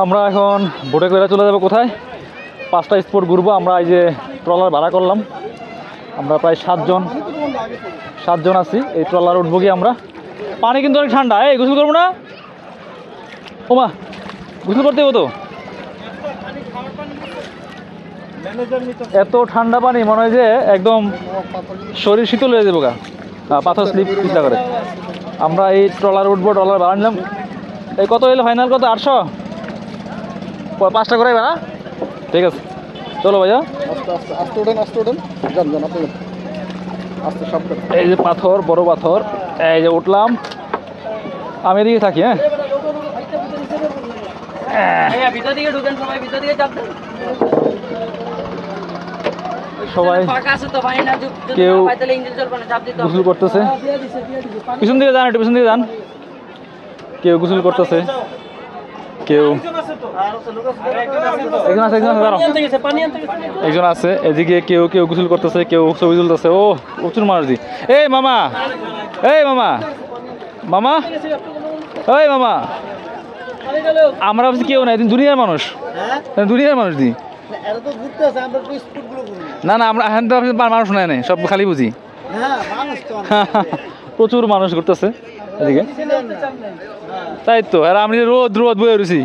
আমরা এখন বোটে করে চলে যাবো কোথায়? 5টা স্পট ঘুরবো আমরা। এই যে ট্রলার ভাড়া করলাম, আমরা প্রায় 7জন আছি। এই ট্রলার উঠবো কি আমরা। পানি কিন্তু অনেক ঠান্ডা। এই গোসল করবো না? ওমা, গোসল করতে হবো তো। এত ঠান্ডা পানি, মনে হয় যে একদম শরীর শীতল হয়ে যাবো গা, পাথর স্লিপ চিন্তা করে। আমরা এই ট্রলার উঠবো, ট্রলার ভাড়া নিলাম। এই কত এলো ফাইনাল? কত? 800? 5টা করে না? ঠিক আছে, চলো ভাইয়া। এই যে পাথর, বড় পাথর, এই যে উঠলাম। আমি এদিকে থাকি। সবাই কেউ গোসল করতেছে, পিছন দিকে যান, একটু পিছন দিকে যান। কেউ গোসল করতেছে, কেউ একজন আছে এদিকে, কেউ কেউ গোসল করতেছে, কেউ ছবি তুলতেছে। ও প্রচুর মানুষ দি। এই মামা, এই মামা, মামা, এই মামা, আমরা ভাবছি কেউ নাই, দুনিয়ার মানুষ, দুনিয়ার মানুষ দি। না না, আমরা এখান থেকে মানুষ নাই, নাই সব খালি বুঝি। প্রচুর মানুষ ঘুরতেছে এদিকে, তাই তো। আর আমি রোদ রোদ বয়ে রয়েছি।